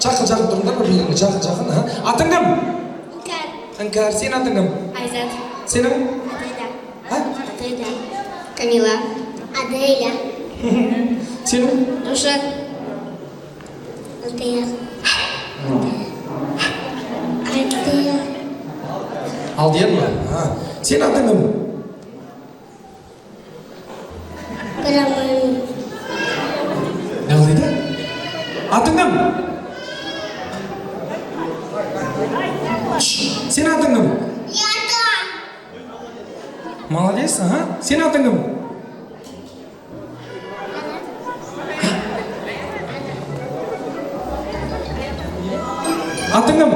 Жақын тұрыңдар бірлеріңе, жақын. Атың кім? Іңкәр. Сен атың кім? Айзат. Сенің? Адейда. Камила. Адейда. Сенің? Рушан. Алтия. Алдияр ма? Сен атың кім? Қараман. Не қылдайды? Атың кім? Сен атың кім? Молодец, Сен атың кім? Атың кім?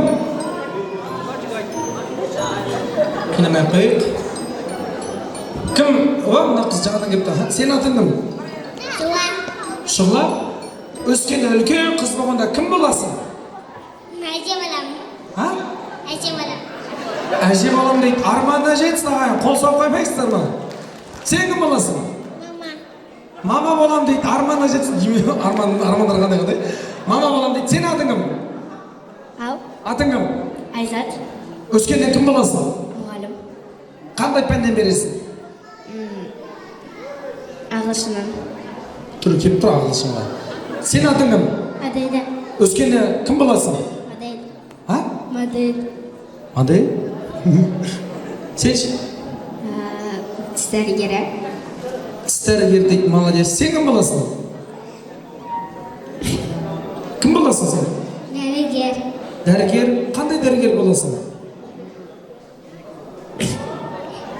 Қинамай қойып. Кім? Мына қыз жағадан кепті. Сен атың кім? Шұғла? Өскенде үлкен қыз болғанда кім боласың? Әже балам. Әже балам. Әже балам дейді. Арманына жетсін ағайын. Қол соғып қоймайсыздар ма? Сен кім боласың? Мама болам дейді. Арманына жетсін. Армандар қандай? Мама болам дейді. Сен атың кім? Атың кім? Айзат. Өскенде кім боласың? Мұғалім. Қандай пәннен бересің? Ағылшыннан. Түрі кеп тұр ағылшынға. Сен атың кім? Адейда. Өскенде кім боласың? Модель. Модель? Модель? Сен ше? Тіс дәрігері. Тіс дәрігер дейді, молодец. Сен кім боласың? Кім боласың сен? Дәрігер. Дәрігер? Қандай дәрігер боласың?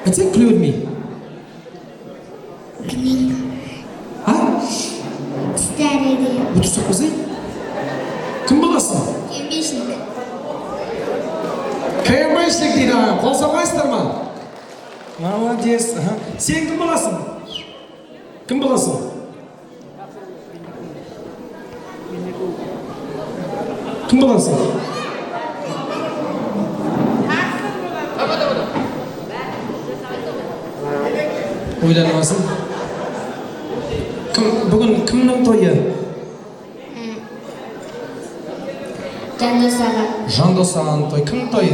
Айтсаң күле бермей. Тіс дәрігер. Бұтысы қозай? Кім боласың? Кембешник. КМБшник дейді, қол соғайсыздар ма? Молодец. Сен кім боласың? Кім боласың? Кім боласың? Ойланмасын. Бүгін кімнің тойы? Жандос аға. Жандос ағаның тойы. Кім тойы?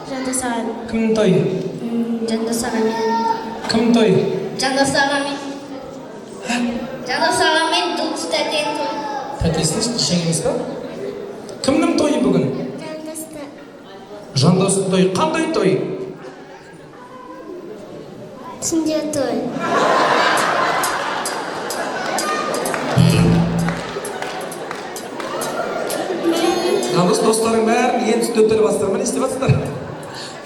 Жандос аға. Кім тойы? Жандос аға мен. Кім тойы? Жандос аға мен. Жандос аға мен Дұлқыс тәтен той. Тәтесін шешең емес па? Кімнің тойы бүгін? Жандосты. Жандостың тойы. Қандай той? Түнде той. Жандос достарың бәрін ең сүндет тойы бастырма, не істеп жатсыздар?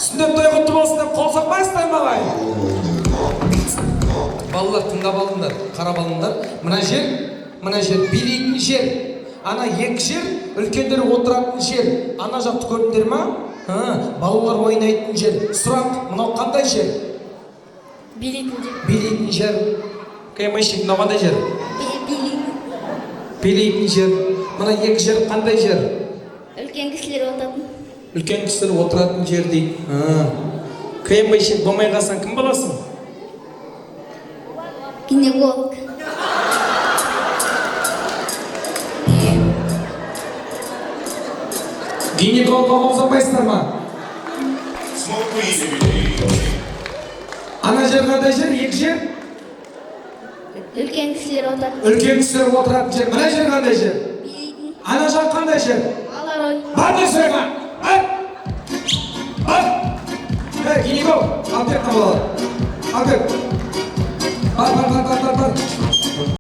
Сүндет тойы құтты болсын деп қол соқпайсыздар ма ағайын? Балалар тыңдап алыңдар, қарап алыңдар. Мына жер билейтін жер. Ана екі жер, үлкендер отыратын жер. Ана жақты көрдіңдер ма? Балалар ойнайтын жер. Сұрақ, мынау қандай жер? Билейтін жер. КМБшник, мынау қандай жер? Билейтін жер. Мына екі жер қандай жер? Үлкен кісілер отыратын. Үлкен кісілер отыратын жер дейді. КМБшник болмай қалсаң кім боласың? Гинеколог. Гинекологқа қол соқпайсыздар ма? Ана жер қандай жер? Екі жер? Үлкен кісілер отыратын. Үлкен кісілер отыратын жер. Мына жер қандай жер? Ана жақ қандай жер? Алар ой. Бар десең, бар! Гинеколог, ал бер қабалар. Ал бер. Бар.